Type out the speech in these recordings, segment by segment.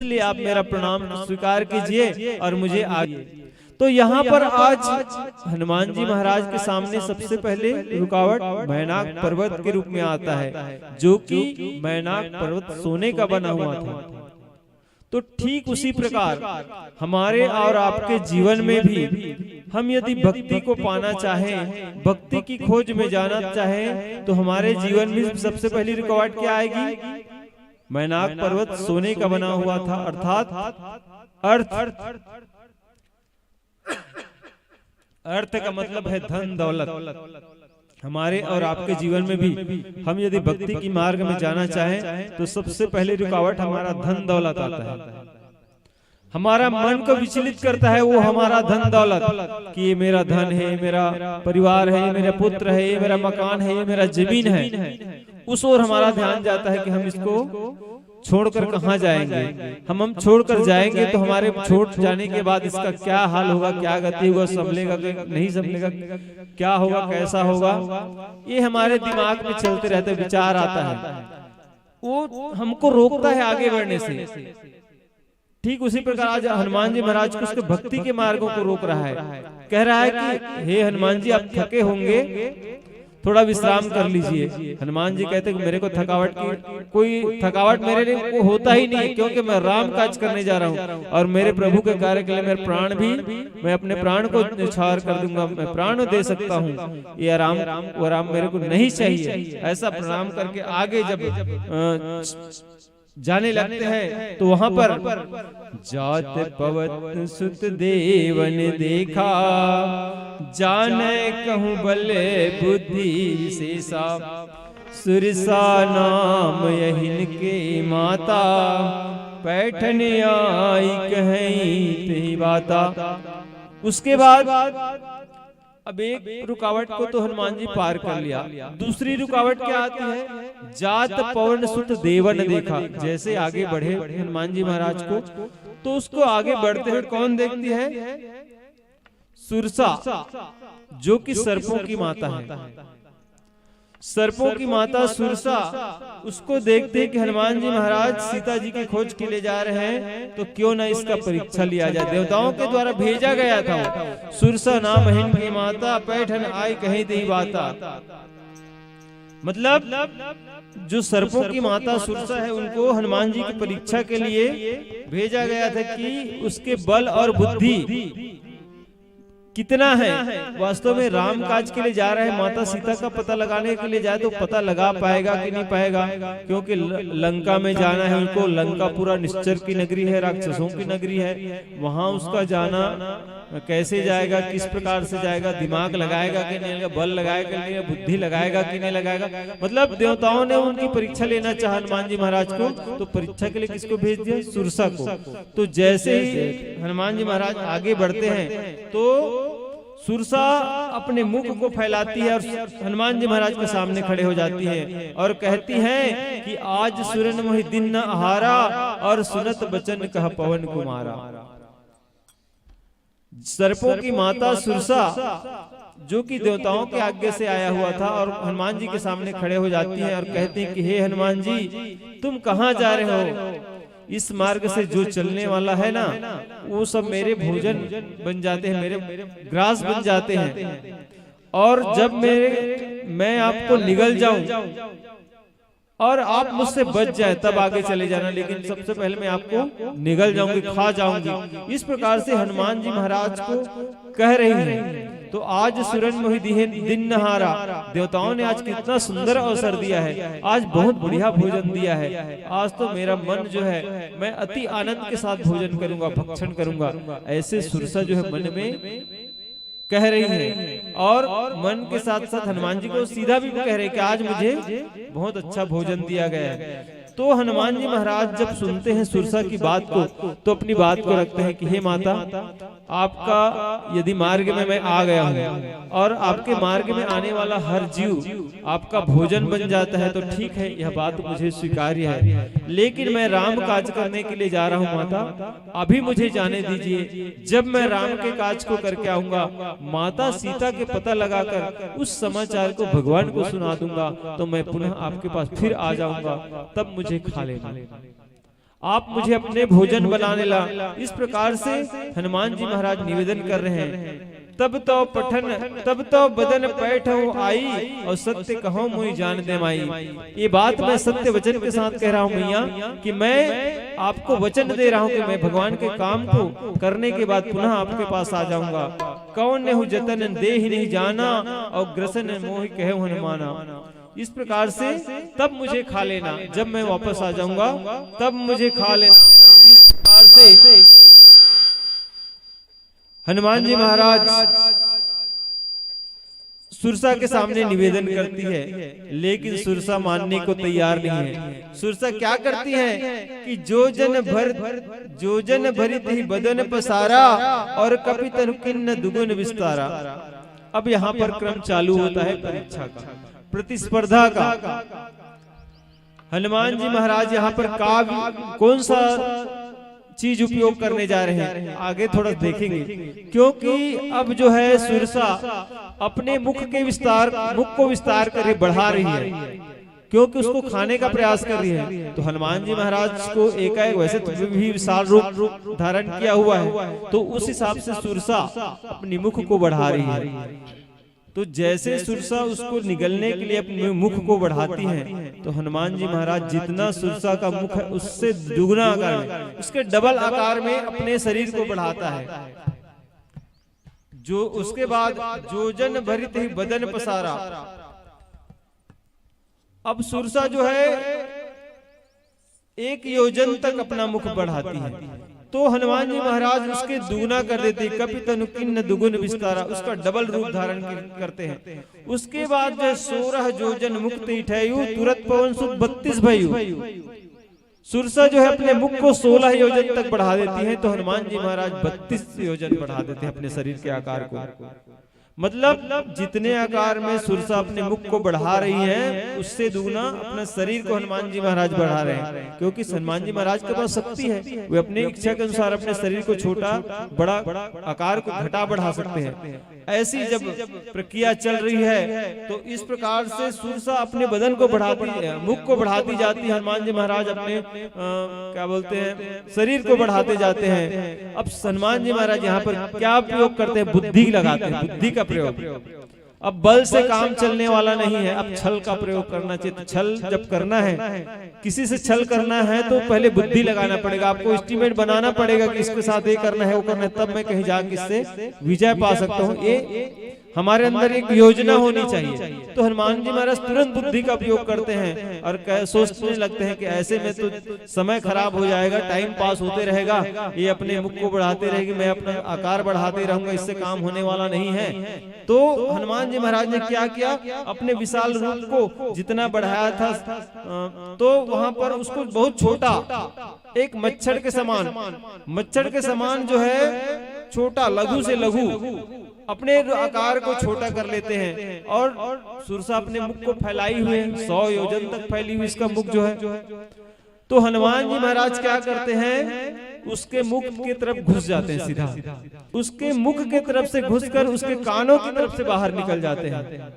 इसलिए आप मेरा प्रणाम स्वीकार कीजिए और मुझे आगे। तो यहाँ पर आज हनुमान जी महाराज के सामने सबसे पहले रुकावट मैनाक पर्वत के रूप में आता है, जो कि मैनाक पर्वत सोने का बना हुआ था। तो ठीक उसी प्रकार हमारे और आपके जीवन में भी हम यदि भक्ति को पाना चाहें, भक्ति की खोज में जाना चाहें, तो हमारे जीवन में सबसे पहली रुकावट क्या आएगी? मैनाक पर्वत सोने का बना हुआ था, अर्थात अर्थ का मतलब है धन दौलत। हमारे और आपके जीवन में भी हम यदि भक्ति की मार्ग में जाना चाहें तो सबसे पहले रुकावट हमारा धन दौलत आता है। हमारा मन को विचलित करता है वो हमारा धन दौलत, कि ये मेरा धन है, मेरा परिवार है, ये मेरा पुत्र है, ये मेरा मकान है, ये मेरा जमीन है। उस ओर हमारा ध्यान जाता है कि हम इसको छोड़कर कहाँ जाएंगे। हम छोड़कर जाएंगे तो हमारे छोड़ जाने के बाद इसका क्या हाल होगा, क्या गति होगा, संभलेगा नहीं संभलेगा, क्या होगा, कैसा होगा, ये हमारे दिमाग में चलते रहते विचार आता है, वो हमको रोकता है आगे बढ़ने से। ठीक उसी प्रकार आज हनुमान जी महाराज को उसके भक्ति के मार्गों को रोक रहा है, कह रहा है कि हे हनुमान जी, आप थके होंगे, थोड़ा विश्राम कर लीजिए। हनुमान जी कहते हैं कि मेरे को थकावट की कोई थकावट मेरे लिए को होता ही नहीं, क्योंकि मैं राम काज करने जा रहा हूँ और मेरे प्रभु के कार्य के लिए मेरे प्राण भी, मैं अपने प्राण को न्यौछावर कर दूंगा, मैं प्राण दे सकता हूँ, ये आराम मेरे को नहीं चाहिए। ऐसा प्रणाम करके आगे जब जाने लगते हैं तो वहां पर जात पवत सुत देवन देखा, जाने कहूँ बले बुद्धि शेषा, सुरसा नाम यहिन के माता, पैठन आई कहीं ते बाता। उसके बाद अब एक रुकावट को तो हनुमान जी पार कर लिया, दूसरी रुकावट क्या आती है? जात पवन सुत देवन देखा। जैसे आगे बढ़े हनुमान जी महाराज को, तो उसको आगे बढ़ते हुए कौन देखती है? सुरसा, जो कि सर्पों की माता है। सर्पों की माता सुरसा, उसको देखते कि हनुमान जी महाराज सीता जी की खोज के लिए जा रहे हैं, तो क्यों ना इसका परीक्षा लिया जाए। देवताओं के द्वारा भेजा गया था। सुरसा नाम हिन की माता, पैठन आई कहीं दी बाता। मतलब जो सर्पों की माता सुरसा है, उनको हनुमान जी की परीक्षा के लिए भेजा गया था कि उसके बल और बुद्धि कितना है। वास्तव में राम काज के लिए जा रहे हैं, माता सीता का पता लगाने के लिए जाए तो पता लगा पाएगा कि नहीं पाएगा, क्योंकि लंका में जाना है उनको। लंका पूरा निश्चर की नगरी है, राक्षसों की नगरी है। वहां उसका जाना कैसे जाएगा, किस प्रकार से जाएगा, दिमाग लगाएगा कि नहीं लगाएगा, बल लगाएगा कि नहीं, बुद्धि लगाएगा कि नहीं लगाएगा। मतलब देवताओं ने उनकी परीक्षा लेना चाहा हनुमान जी महाराज को, तो परीक्षा के लिए किसको भेज दिया? सुरसा को। तो जैसे ही हनुमान जी महाराज आगे बढ़ते हैं तो सुरसा अपने मुख को फैलाती है और हनुमान जी महाराज के सामने खड़े हो जाती है और कहती है कि आज सुरन मोहि दिन न आहारा, और सुनत बचन कह पवन कुमारा। सर्पों की माता सुरसा, जो कि देवताओं के आज्ञा से आया हुआ था, और हनुमान जी के सामने खड़े हो जाती है और कहती है कि हे हनुमान जी, तुम कहाँ जा रहे हो? इस मार्ग से जो चलने वाला है ना, वो सब मेरे भोजन बन जाते हैं, मेरे ग्रास बन जाते हैं, और जब मैं आपको निगल जाऊं और आप मुझसे बच जाए तब आगे चले जाना, लेकिन सबसे पहले मैं आपको निगल जाऊंगी, खा जाऊंगी। इस प्रकार से हनुमान जी महाराज को कह रही है। तो आज सुरन मोहि दिन नहारा, देवताओं ने आज कितना सुंदर अवसर दिया है, आज बहुत बढ़िया भोजन दिया है, आज तो मेरा मन जो है मैं अति आनंद के साथ भोजन करूंगा, भक्षण करूंगा। ऐसे सुरसा जो है मन में कह रही है, और मन के साथ साथ हनुमान जी को सीधा भी कह रहे कि आज मुझे बहुत अच्छा भोजन दिया गया है। तो हनुमान जी महाराज जब सुनते हैं सुरसा की बात को, तो अपनी बात को रखते हैं कि हे माता, आपका यदि मार्ग में मैं आ गया हूँ और आपके मार्ग में आने वाला हर जीव आपका भोजन बन जाता है तो ठीक है, यह बात मुझे स्वीकार्य है, लेकिन मैं राम काज करने के लिए जा रहा हूँ माता, अभी मुझे जाने दीजिए। जब मैं राम के काज को करके आऊंगा, माता सीता के पता लगाकर उस समाचार को भगवान को सुना दूंगा, तो मैं पुनः आपके पास फिर आ जाऊंगा, तब मुझे खा लेना। आप मुझे अपने भोजन बनाने ला। इस प्रकार से हनुमान जी महाराज निवेदन कर रहे हैं। तब तो बदन पैठ आई और सत्य कहो मुझे जान दे माई। ये बात मैं सत्य वचन के साथ कह रहा हूँ मैया कि मैं आपको वचन दे रहा हूँ कि मैं भगवान के काम को करने के बाद पुनः आपके पास आ जाऊंगा। कौन ने जतन दे ही नहीं जाना और ग्रसन मोह कहे हनुमाना। इस प्रकार से तब मुझे खा लेना, जब मैं वापस आ जाऊंगा तब मुझे खा लेना। इस प्रकार से हनुमान जी महाराज सुरसा के सामने निवेदन करती है, लेकिन सुरसा मानने को तैयार नहीं है। सुरसा क्या करती है कि जो जन भरी थी बदन पसारा और कपि तनु किन्न दुगुन विस्तारा। अब यहाँ पर क्रम चालू होता है परीक्षा का, प्रतिस्पर्धा का। हनुमान जी महाराज यहाँ पर काव्य कौन सा चीज उपयोग करने जा रहे हैं आगे थोड़ा देखेंगे, क्योंकि अब जो है सुरसा अपने मुख को विस्तार कर बढ़ा रही है, क्योंकि उसको खाने का प्रयास कर रही है। तो हनुमान जी महाराज को एकाएक वैसे तो भी विशाल रूप धारण किया हुआ है, तो उस हिसाब से सुरसा अपनी मुख को बढ़ा रही है। तो जैसे सुरसा उसको निगलने के लिए अपने मुख को बढ़ाती है, तो हनुमान जी महाराज जितना सुरसा का मुख है उससे दुगना आकार में, उसके डबल आकार में अपने शरीर को बढ़ाता है। जो उसके बाद जोजन भरित ही बदन पसारा। अब सुरसा जो है 1 योजन तक अपना मुख बढ़ाती है, तो हनुमान जी महाराज उसके दुगना कर देते। कपि तनु किन्न दुगुन विस्तारा, उसका डबल रूप धारण करते हैं। उसके बाद जो 16 योजन मुक्त इठैयु तुरत पवन सुत 32 भयु। सुरसा जो है अपने मुख को 16 योजन तक बढ़ा देती है, तो हनुमान जी महाराज 32 योजन बढ़ा देते हैं अपने शरीर के आकार को। मतलब जितने आकार में सुरसा अपने मुख को बढ़ा रही है, उससे दुगना अपने शरीर को हनुमान जी महाराज बढ़ा रहे हैं, क्योंकि हनुमान जी महाराज के पास शक्ति है, वे अपने इच्छा के अनुसार अपने शरीर को छोटा बड़ा आकार को घटा बढ़ा सकते हैं। ऐसी जब प्रक्रिया चल रही है, तो इस प्रकार से सुरसा अपने बदन को बढ़ाती है, मुख को बढ़ाती जाती है, हनुमान जी महाराज अपने क्या बोलते हैं शरीर को बढ़ाते जाते हैं। अब हनुमान जी महाराज यहाँ पर क्या प्रयोग करते हैं, बुद्धि लगाते हैं, बुद्धि का प्रयोग। अब बल से काम चलने वाला नहीं है, अब छल का प्रयोग करना चाहिए। छल जब करना है, किसी से छल करना है, तो पहले बुद्धि लगाना पड़ेगा, आपको एस्टीमेट बनाना पड़ेगा कि इसके साथ ये करना है वो करना है, तब मैं कहीं जाके इससे विजय पा सकता हूँ। ये हमारे अंदर एक योजना होनी चाहिए। तो हनुमान जी महाराज तुरंत बुद्धि का उपयोग करते हैं और सोचने लगते हैं कि ऐसे में तो समय खराब हो जाएगा, टाइम पास होते रहेगा, ये अपने मुख को बढ़ाते रहेगी, मैं अपना आकार बढ़ाते रहूंगा, इससे काम होने वाला नहीं है। तो हनुमान जी महाराज ने क्या किया, अपने विशाल रूप को जितना बढ़ाया था, तो वहां पर उसको बहुत छोटा, एक मच्छर के समान जो है छोटा, लघु से लघु अपने आकार को छोटा कर लेते हैं। और सुरसा अपने मुख को फैलाई हुए 100 योजन तक फैली हुई इसका मुख जो है। तो हनुमान जी महाराज क्या करते हैं, उसके मुख की तरफ घुस जाते हैं, सीधा उसके मुख की तरफ से घुसकर उसके कानों की तरफ से बाहर निकल जाते हैं।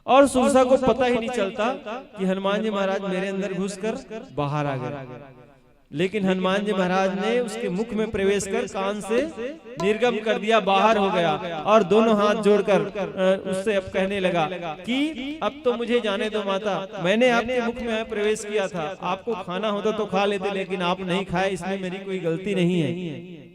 और सुरसा को पता ही नहीं चलता कि हनुमान जी महाराज मेरे अंदर घुसकर बाहर आ गए। लेकिन हनुमान जी महाराज ने उसके मुख में प्रवेश कर कान से निर्गम कर दिया, बाहर हो गया, और दोनों हाथ जोड़कर उससे अब कहने लगा कि अब तो मुझे जाने दो माता, मैंने आपके मुख में प्रवेश किया था, आपको खाना होता तो खा लेते, लेकिन आप नहीं खाए, इसमें मेरी कोई गलती नहीं है।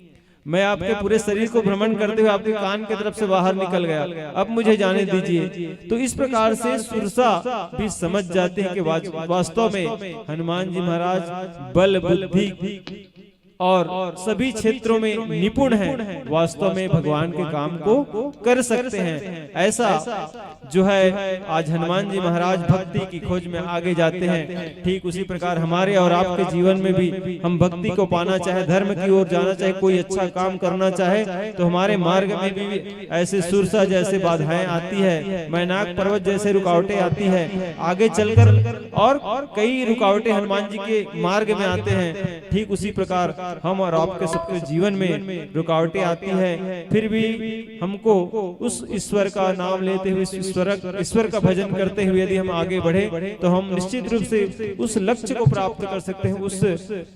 मैं आपके पूरे शरीर को भ्रमण करते हुए आपके कान की तरफ से बाहर निकल गया, अब मुझे जाने दीजिए। तो इस प्रकार से सुरसा भी समझ जाते हैं कि वास्तव में हनुमान जी महाराज बल बुद्धि और सभी क्षेत्रों में निपुण हैं, वास्तव में भगवान के काम को कर सकते हैं। ऐसा जो है आज हनुमान जी महाराज भक्ति की खोज में आगे जाते हैं। ठीक उसी प्रकार हमारे और आपके जीवन में भी हम भक्ति को पाना चाहे, धर्म की ओर जाना चाहे, कोई अच्छा काम करना चाहे, तो हमारे मार्ग में भी ऐसे सुरसा जैसे बाधाएं आती है, मैनाक पर्वत जैसे रुकावटें आती है आगे चलकर, और कई रुकावटें हनुमान जी के मार्ग में आते हैं। ठीक उसी प्रकार हम और आपके सबके जीवन में रुकावटें आती है, फिर भी हमको उस ईश्वर का नाम लेते हुए, ईश्वर का भजन करते हुए यदि हम आगे बढ़े तो हम निश्चित रूप से उस लक्ष्य को प्राप्त कर सकते हैं, उस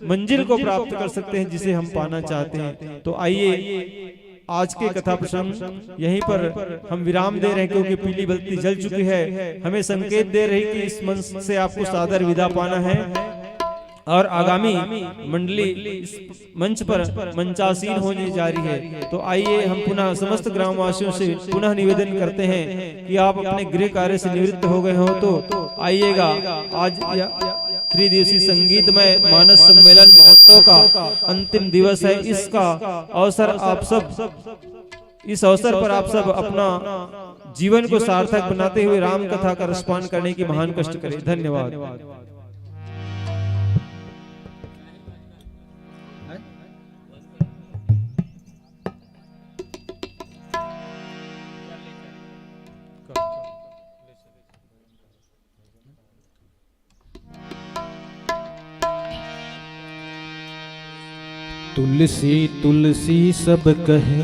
मंजिल को प्राप्त कर सकते हैं जिसे हम पाना चाहते हैं। तो आइए आज के कथा प्रसंग यहीं पर हम विराम दे रहे हैं, क्योंकि पीली बत्ती जल चुकी है, हमें संकेत दे रही कि इस मंच से आपको सादर विदा पाना है और आगामी मंडली इस मंच पर मंचासीन होने जा रही है। तो आइए हम पुनः समस्त ग्रामवासियों से पुनः निवेदन करते हैं कि आप अपने गृह कार्य से निवृत्त हो गए हो तो आइएगा। आज 3 दिवसीय संगीतमय मानस सम्मेलन महोत्सव का अंतिम दिवस है। इसका अवसर आप सब, इस अवसर पर आप सब अपना जीवन को सार्थक बनाते हुए राम कथा का रसपान करने की महान कष्ट करें। धन्यवाद। तुलसी तुलसी सब कहे,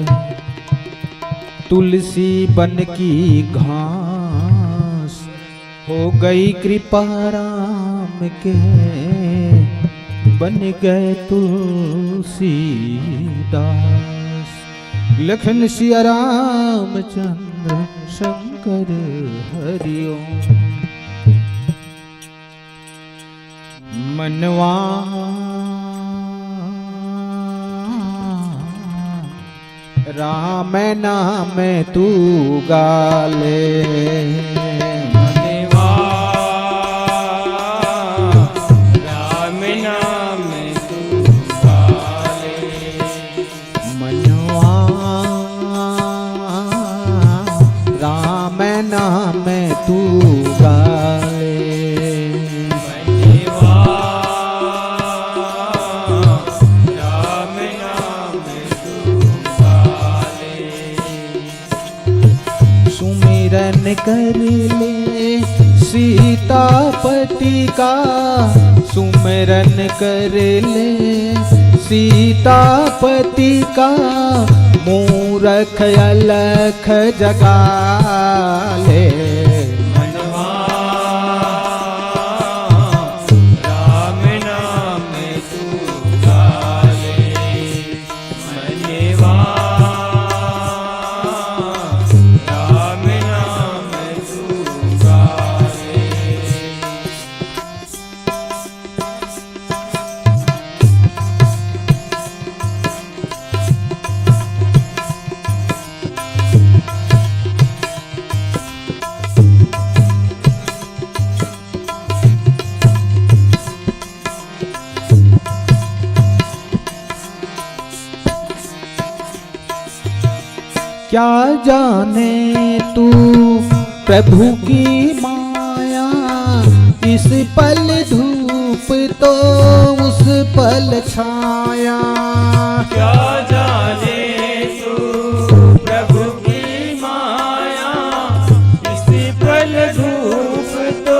तुलसी बन की घास, हो गई कृपा राम के, बन गए तुलसीदास। लखन सिया रामचंद्र शंकर हरिओम। मनवा राम नाम तू गाले, मनवा राम नाम तू गाले, मनवा राम नाम तू गाले, सुमिरन कर ले सीतापति का, सुमिरन कर ले सीतापति का, मूरख अलख जगाले। मनवा राम नाम तू गाले, मनवा राम नाम तू गाले। क्या जाने तू प्रभु की माया, इस पल धूप तो उस पल छाया। क्या जाने तू प्रभु की माया, इस पल धूप तो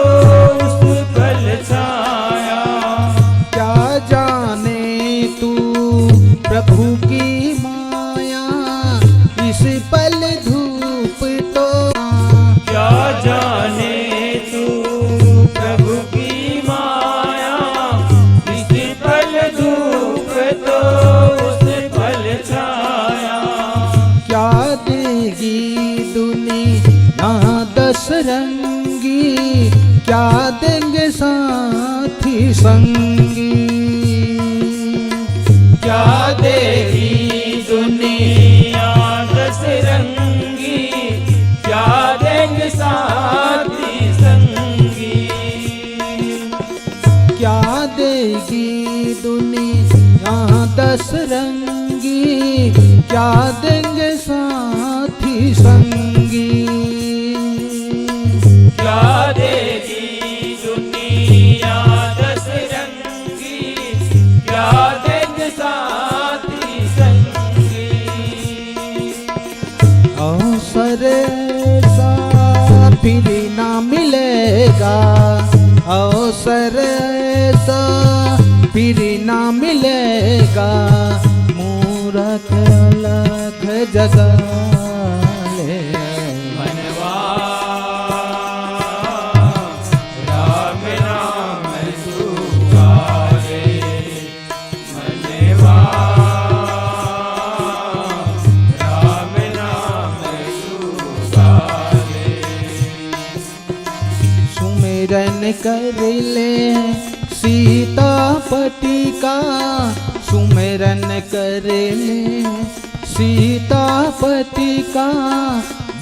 उस पल छाया। क्या जाने तू प्रभु की माया, इस पल धूप तो, क्या जाने तू प्रभु की माया, इस पल धूप तो उस पल छाया। क्या देगी दुनिया दस रंगी, क्या देंगे साथी संगी। क्या देगी दुनिया दस रंगी, क्या देंगे साथी संगी। क्या देगी दुनिया दस रंगी, क्या देंगे साथी संगी। क्या देगी दुनिया दस रंगी, क्या देंगे साथी संगी। अवसर सा फिर ना मिलेगा, अवसर सा फिर ना मिलेगा, मूरख अलख जगा ले। मनवा राम नाम सुहाए, मनवा राम नाम सुहाए। सुमिरन कर ले सीतापति का, सुमिरन कर ले सीतापति का,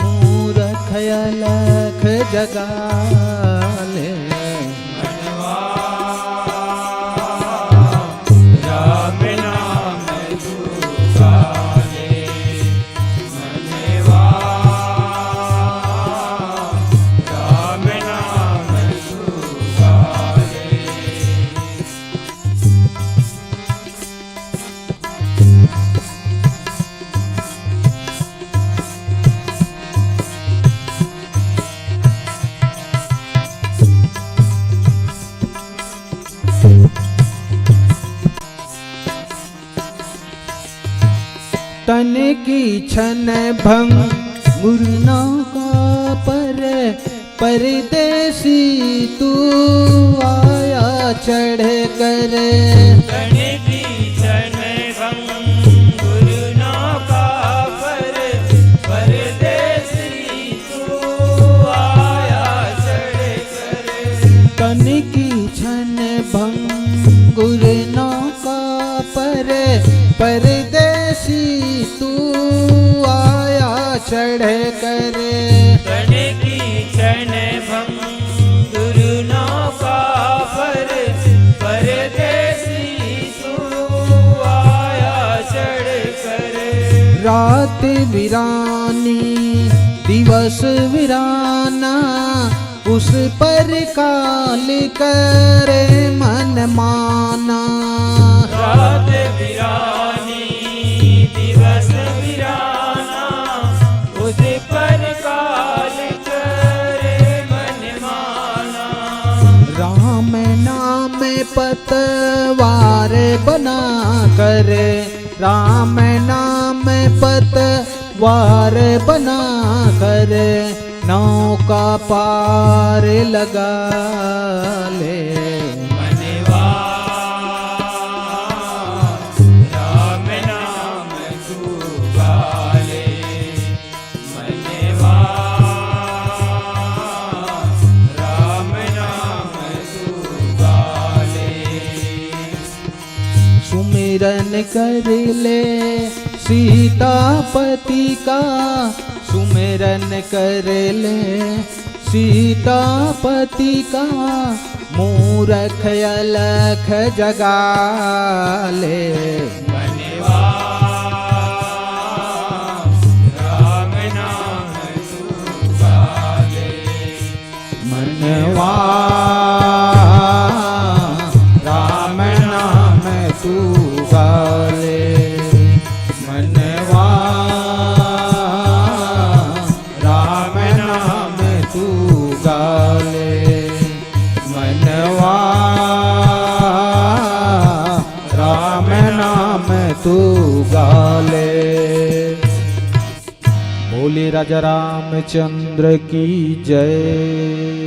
मूरख अलख जगा ले। मनवा राम नाम सुहाए, मनवा राम नाम सुहाए। तन की छन भंगुर नौका पर, परदेसी तू आया चढ़ कर। तन की छन भंगुर नौका पर, परदेसी तू आया चढ़ कर। तन की छन भंगुर नौका पर, परदेसी तू आया चढ़ कर। तन की छन भंगुर नौका पर, परदेसी तू आया चढ़ कर। रात वीरानी दिवस वीराना, उस पर काल करे मन माना। रात वीरानी दिवस वीराना, उस पर काल करे मन माना। राम नाम पतवार बना कर, राम नाम पतवार बना कर, नौका पार लगा ले। मनवा राम नाम सुहाए, मनवा राम नाम सुहाए। सुमिरन कर ले सीतापति का, सुमिरन कर ले सीतापति का, मूरख अलख जगा ले। मनवा राम नाम सुहाए, मनवा राम नाम तू गाले। मनवा राम नाम तू गाले। मनवा राम नाम तू गाले। बोले राजा रामचंद्र की जय।